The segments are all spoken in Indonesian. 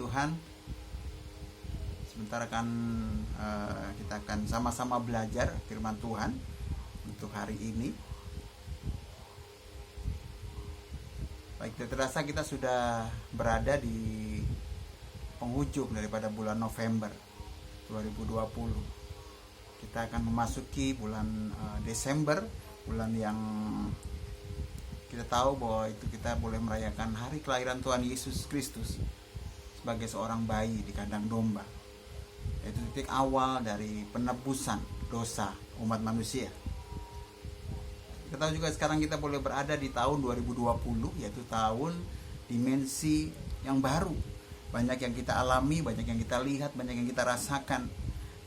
Tuhan. Sebentar kita akan sama-sama belajar firman Tuhan untuk hari ini. Baik, terasa kita sudah berada di penghujung daripada bulan November 2020. Kita akan memasuki bulan Desember, bulan yang kita tahu bahwa itu kita boleh merayakan hari kelahiran Tuhan Yesus Kristus sebagai seorang bayi di kandang domba. Itu titik awal dari penebusan dosa umat manusia. Kita tahu juga sekarang kita boleh berada di tahun 2020, yaitu tahun dimensi yang baru. Banyak yang kita alami, banyak yang kita lihat, banyak yang kita rasakan.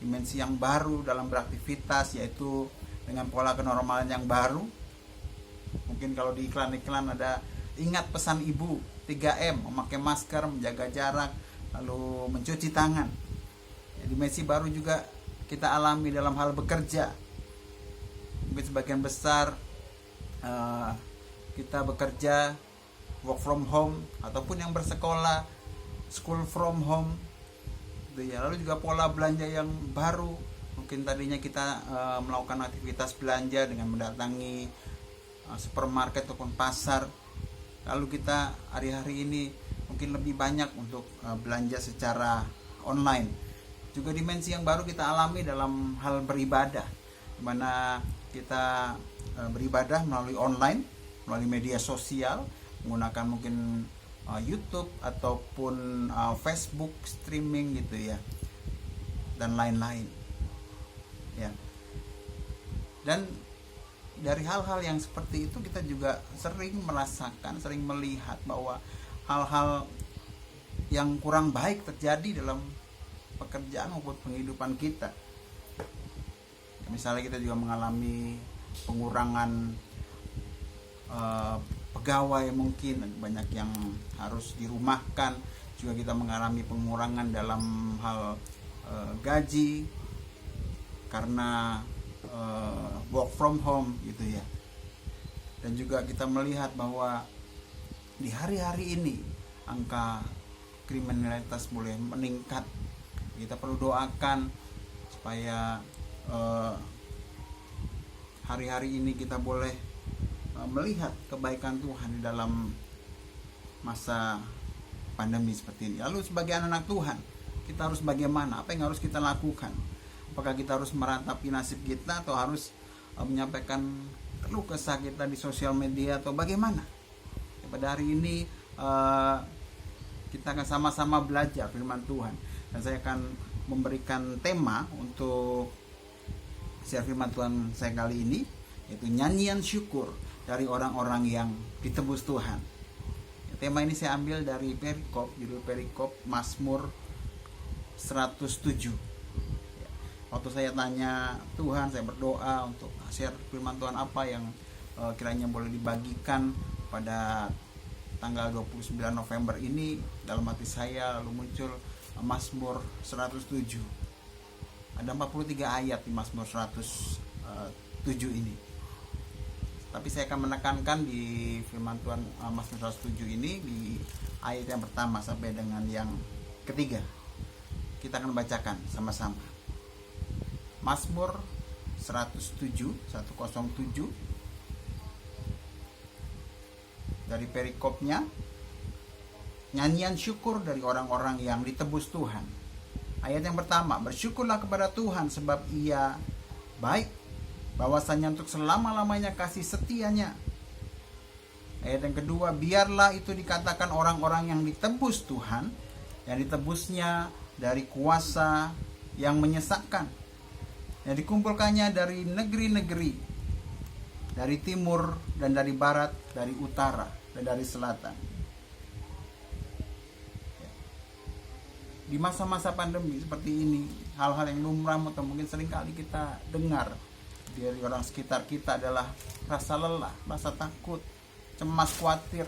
Dimensi yang baru dalam beraktivitas, yaitu dengan pola kenormalan yang baru. Mungkin kalau di iklan-iklan ada ingat pesan ibu 3M, memakai masker, menjaga jarak, lalu mencuci tangan. Dimensi baru juga kita alami dalam hal bekerja. Mungkin sebagian besar kita bekerja work from home, ataupun yang bersekolah school from home. Lalu juga pola belanja yang baru. Mungkin tadinya kita melakukan aktivitas belanja dengan mendatangi supermarket ataupun pasar. Lalu kita hari-hari ini mungkin lebih banyak untuk belanja secara online. Juga dimensi yang baru kita alami dalam hal beribadah, di mana kita beribadah melalui online, melalui media sosial, menggunakan mungkin YouTube ataupun Facebook streaming gitu ya, dan lain-lain ya. Dan dari hal-hal yang seperti itu kita juga sering merasakan, sering melihat bahwa hal-hal yang kurang baik terjadi dalam pekerjaan maupun penghidupan kita. Misalnya kita juga mengalami pengurangan pegawai, mungkin banyak yang harus dirumahkan. Juga kita mengalami pengurangan dalam hal gaji karena work from home gitu ya. Dan juga kita melihat bahwa di hari-hari ini angka kriminalitas boleh meningkat. Kita perlu doakan supaya hari-hari ini kita boleh melihat kebaikan Tuhan di dalam masa pandemi seperti ini. Lalu sebagai anak Tuhan, kita harus bagaimana? Apa yang harus kita lakukan? Apakah kita harus meratapi nasib kita, atau harus menyampaikan keluh kesah kita di sosial media, atau bagaimana? Pada hari ini kita akan sama-sama belajar firman Tuhan, dan saya akan memberikan tema untuk share firman Tuhan saya kali ini, yaitu nyanyian syukur dari orang-orang yang ditebus Tuhan. Tema ini saya ambil dari perikop, judul perikop Mazmur 107. Waktu saya tanya Tuhan, saya berdoa untuk share firman Tuhan apa yang kiranya boleh dibagikan pada tanggal 29 November ini, dalam hati saya lalu muncul Mazmur 107. Ada 43 ayat di Mazmur 107 ini. Tapi saya akan menekankan di firman Tuhan Mazmur 107 ini di ayat yang pertama sampai dengan yang ketiga. Kita akan bacakan sama-sama. Mazmur 107 dari perikopnya, nyanyian syukur dari orang-orang yang ditebus Tuhan. Ayat yang pertama, bersyukurlah kepada Tuhan sebab Ia baik, bahwasanya untuk selama-lamanya kasih setianya. Ayat yang kedua, biarlah itu dikatakan orang-orang yang ditebus Tuhan, yang ditebusnya dari kuasa yang menyesatkan, yang dikumpulkannya dari negeri-negeri, dari timur dan dari barat, dari utara dan dari selatan. Di masa-masa pandemi seperti ini, hal-hal yang lumrah atau mungkin seringkali kita dengar dari orang sekitar kita adalah rasa lelah, rasa takut, cemas, khawatir,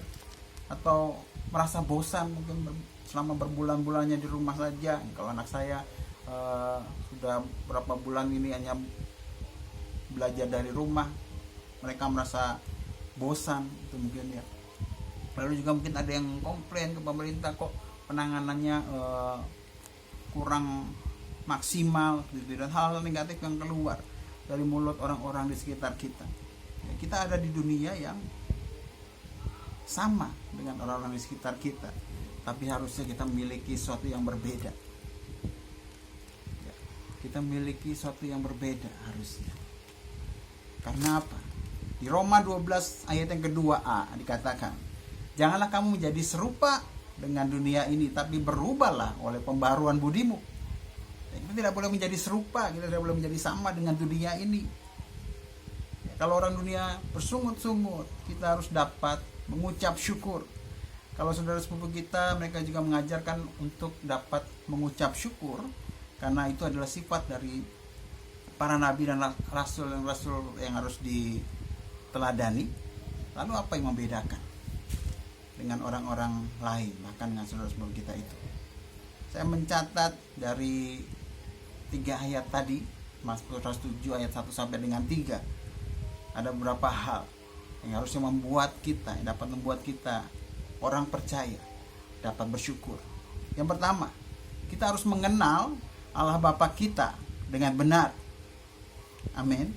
atau merasa bosan mungkin selama berbulan-bulannya di rumah saja. Kalau anak saya sudah berapa bulan ini hanya belajar dari rumah, mereka merasa bosan itu mungkin ya. Lalu juga mungkin ada yang komplain ke pemerintah, kok penanganannya kurang maksimal gitu, dan hal-hal negatif yang keluar dari mulut orang-orang di sekitar kita. Ya, kita ada di dunia yang sama dengan orang-orang di sekitar kita, tapi harusnya kita memiliki sesuatu yang berbeda. Ya, kita memiliki sesuatu yang berbeda harusnya. Karena apa? Di Roma 12 ayat yang kedua a dikatakan, janganlah kamu menjadi serupa dengan dunia ini, tapi berubahlah oleh pembaruan budimu. Ya, kita tidak boleh menjadi serupa, kita tidak boleh menjadi sama dengan dunia ini. Ya, kalau orang dunia bersungut-sungut, kita harus dapat mengucap syukur. Kalau saudara sepupu kita, mereka juga mengajarkan untuk dapat mengucap syukur, karena itu adalah sifat dari para nabi dan rasul yang harus diteladani. Lalu apa yang membedakan dengan orang-orang lain, bahkan dengan saudara sepupu kita itu? Saya mencatat dari 3 ayat tadi, Mazmur 107 ayat 1 sampai dengan 3, ada beberapa hal yang harusnya membuat kita, yang dapat membuat kita orang percaya dapat bersyukur. Yang pertama, kita harus mengenal Allah Bapa kita dengan benar. Amin.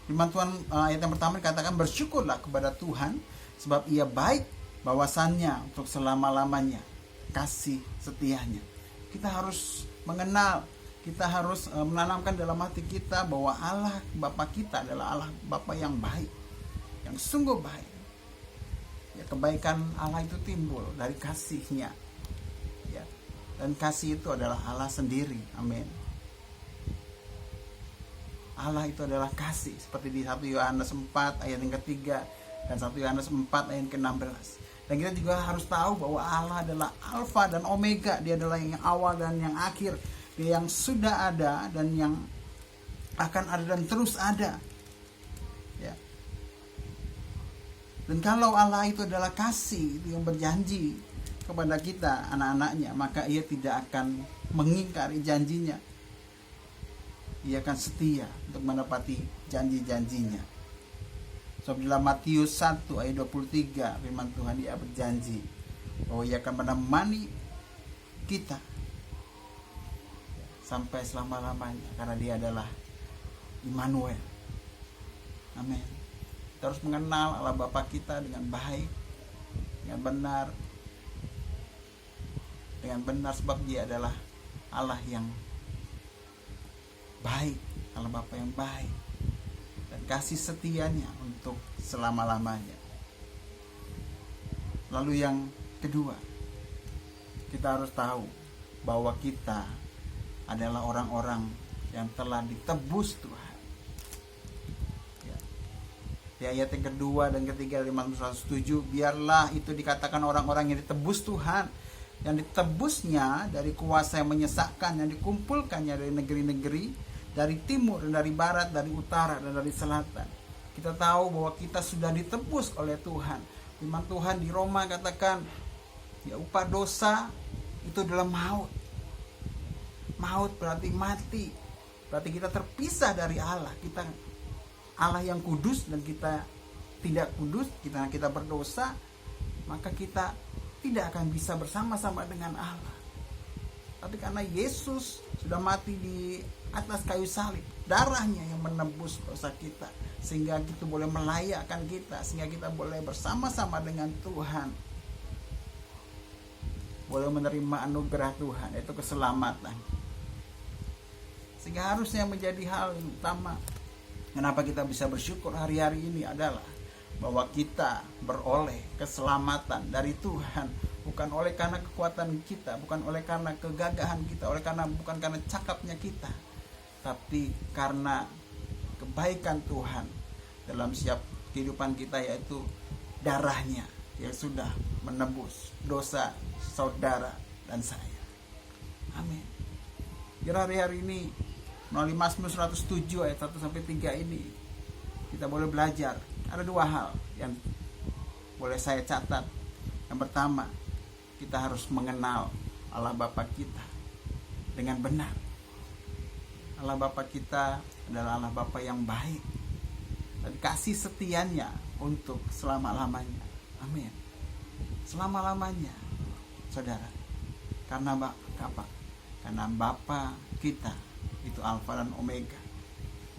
Firman Tuhan ayat yang pertama dikatakan, bersyukurlah kepada Tuhan sebab Ia baik, bahwasannya untuk selama-lamanya kasih setianya. Kita harus mengenal, kita harus menanamkan dalam hati kita bahwa Allah Bapa kita adalah Allah Bapa yang baik, yang sungguh baik. Ya, kebaikan Allah itu timbul dari kasih-Nya. Ya, dan kasih itu adalah Allah sendiri. Amin. Allah itu adalah kasih, seperti di 1 Yohanes 4 ayat yang ketiga dan 1 Yohanes 4 ayat ke-16. Dan kita juga harus tahu bahwa Allah adalah Alfa dan Omega. Dia adalah yang awal dan yang akhir. Dia yang sudah ada dan yang akan ada dan terus ada. Ya. Dan kalau Allah itu adalah kasih, itu yang berjanji kepada kita, anak-anaknya, maka Ia tidak akan mengingkari janjinya. Ia akan setia untuk menepati janji-janjinya. So, dalam Matius 1 ayat 23, firman Tuhan, Dia berjanji bahwa Ia akan menemani kita sampai selama-lamanya, karena Dia adalah Immanuel. Amin. Kita harus mengenal Allah Bapa kita dengan baik, dengan benar sebab Dia adalah Allah yang baik, Allah Bapa yang baik, dan kasih setianya untuk selama-lamanya. Lalu yang kedua, kita harus tahu bahwa kita adalah orang-orang yang telah ditebus Tuhan. Ya. Di ayat yang kedua dan ketiga dari Mazmur 107, biarlah itu dikatakan orang-orang yang ditebus Tuhan, yang ditebusnya dari kuasa yang menyesakkan, yang dikumpulkannya dari negeri-negeri, dari timur dan dari barat, dari utara dan dari selatan. Kita tahu bahwa kita sudah ditebus oleh Tuhan. Firman Tuhan di Roma katakan, ya, upah dosa itu adalah maut. Maut berarti mati. Berarti kita terpisah dari Allah. Kita Allah yang kudus dan kita tidak kudus, kita berdosa, maka kita tidak akan bisa bersama-sama dengan Allah. Tapi karena Yesus sudah mati di atas kayu salib, darahnya yang menebus dosa kita, sehingga kita boleh melayakkan kita, sehingga kita boleh bersama-sama dengan Tuhan, boleh menerima anugerah Tuhan, yaitu keselamatan. Sehingga harusnya menjadi hal yang utama kenapa kita bisa bersyukur hari-hari ini adalah bahwa kita beroleh keselamatan dari Tuhan, bukan oleh karena kekuatan kita, bukan oleh karena kegagahan kita, bukan karena cakapnya kita, tapi karena kebaikan Tuhan dalam setiap kehidupan kita, yaitu darahnya yang sudah menebus dosa saudara dan saya. Amin. Biar hari-hari ini melalui Mazmur 107 ayat 1 sampai 3 ini kita boleh belajar. Ada 2 hal yang boleh saya catat. Yang pertama, kita harus mengenal Allah Bapa kita dengan benar. Allah Bapa kita adalah Allah Bapa yang baik, dan kasih setianya untuk selama-lamanya. Amin. Selama-lamanya, saudara. Karena apa? Karena Bapa kita itu Alfa dan Omega.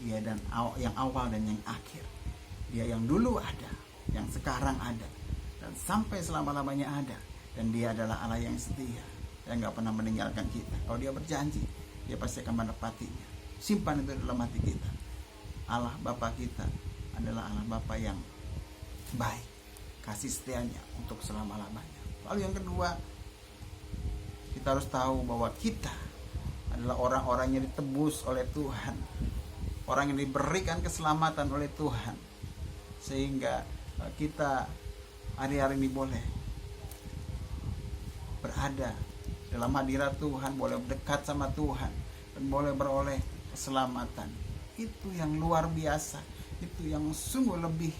Dia yang awal dan yang akhir. Dia yang dulu ada, yang sekarang ada, dan sampai selama-lamanya ada. Dan dia adalah Allah yang setia, yang gak pernah meninggalkan kita. Kalau dia berjanji, dia pasti akan menepatinya. Simpan itu dalam hati kita. Allah Bapa kita adalah Allah Bapa yang baik, kasih setianya untuk selama-lamanya. Lalu yang kedua, kita harus tahu bahwa kita adalah orang-orang yang ditebus oleh Tuhan, orang yang diberikan keselamatan oleh Tuhan, sehingga kita hari-hari ini boleh berada dalam hadirat Tuhan, boleh dekat sama Tuhan, dan boleh beroleh keselamatan. Itu yang luar biasa, itu yang sungguh lebih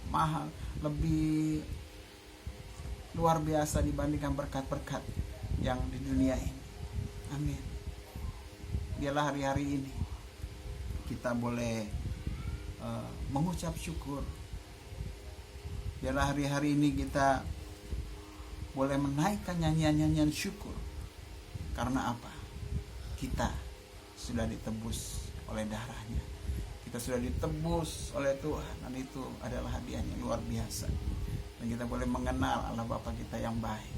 mahal, lebih luar biasa dibandingkan berkat-berkat yang di dunia ini. Amin. Biarlah hari-hari ini kita boleh mengucap syukur. Biarlah hari-hari ini kita boleh menaikkan nyanyian-nyanyian syukur. Karena apa? Kita sudah ditebus oleh darahnya. Kita sudah ditebus oleh Tuhan, dan itu adalah hadiah yang luar biasa. Dan kita boleh mengenal Allah Bapa kita yang baik.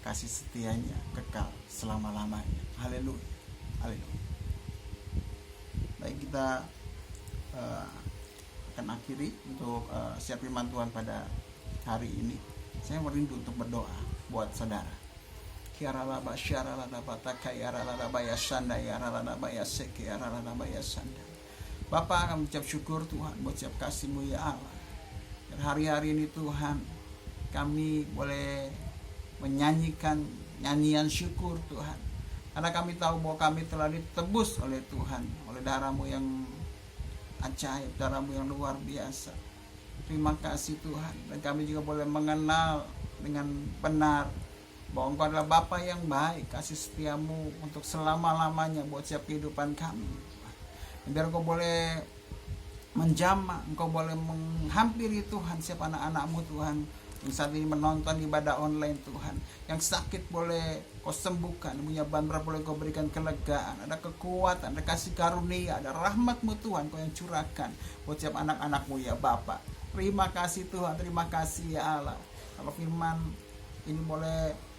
Kasih setianya kekal selama-lamanya. Haleluya. Haleluya. Baik, kita akan akhiri untuk siap firman Tuhan pada hari ini. Saya merindu untuk berdoa buat saudara. Bapa, kami ucap syukur Tuhan buat siap kasih-Mu ya Allah. Dan hari-hari ini Tuhan, kami boleh menyanyikan nyanyian syukur Tuhan. Karena kami tahu bahwa kami telah ditebus oleh Tuhan, oleh darah-Mu yang ajaib, darah-Mu yang luar biasa. Terima kasih Tuhan. Dan kami juga boleh mengenal dengan benar bahwa Engkau adalah Bapa yang baik, kasih setia-Mu untuk selama-lamanya buat setiap kehidupan kami. Dan biar Engkau boleh menjamah, Engkau boleh menghampiri Tuhan setiap anak-anak-Mu Tuhan yang saat ini menonton ibadah online Tuhan. Yang sakit boleh Kau sembuhkan, punya bandara boleh Kau berikan kelegaan, ada kekuatan, ada kasih karunia, ada rahmat-Mu Tuhan Kau yang curahkan buat setiap anak-anak-Mu ya Bapa. Terima kasih Tuhan, terima kasih ya Allah. Kalau firman ini boleh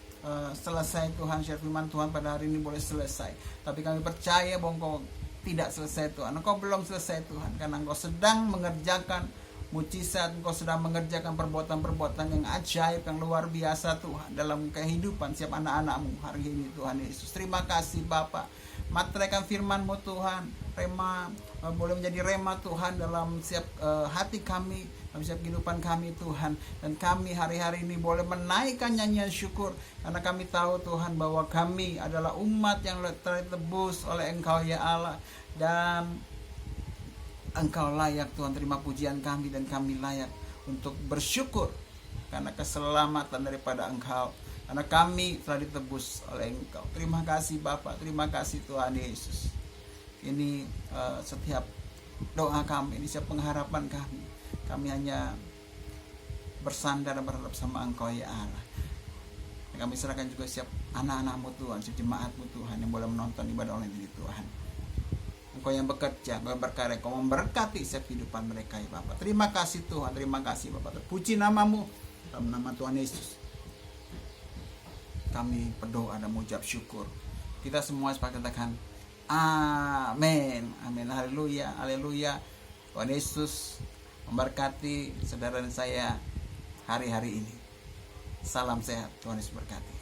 selesai Tuhan, share firman Tuhan pada hari ini boleh selesai. Tapi kami percaya bahwa Engkau tidak selesai Tuhan. Engkau belum selesai Tuhan, karena Engkau sedang mengerjakan mujizat, Engkau sedang mengerjakan perbuatan-perbuatan yang ajaib, yang luar biasa Tuhan dalam kehidupan setiap anak-anak-Mu hari ini Tuhan Yesus. Terima kasih Bapa. Materaikan firman-Mu Tuhan, rema boleh menjadi rema Tuhan dalam setiap hati kami, dalam setiap kehidupan kami Tuhan. Dan kami hari-hari ini boleh menaikkan nyanyian syukur, karena kami tahu Tuhan bahwa kami adalah umat yang telah ditebus oleh Engkau ya Allah. Dan Engkau layak Tuhan terima pujian kami, dan kami layak untuk bersyukur karena keselamatan daripada Engkau, karena kami telah ditebus oleh Engkau. Terima kasih Bapa, terima kasih Tuhan Yesus. Ini setiap doa kami, ini setiap pengharapan kami. Kami hanya bersandar dan berharap sama Engkau ya Allah. Dan kami serahkan juga setiap anak-anak-Mu Tuhan, setiap jemaat-Mu Tuhan yang boleh menonton ibadah online ini Tuhan. Engkau yang bekerja, Engkau yang berkarya, Engkau memberkati setiap kehidupan mereka ya Bapak. Terima kasih Tuhan, terima kasih Bapak. Terpuji nama-Mu, dalam nama Tuhan Yesus kami berdoa dan mengucap syukur. Kita semua sepakat katakan amin, amin, haleluya, haleluya. Tuhan Yesus memberkati saudara dan saya hari-hari ini. Salam sehat, Tuhan Yesus berkati.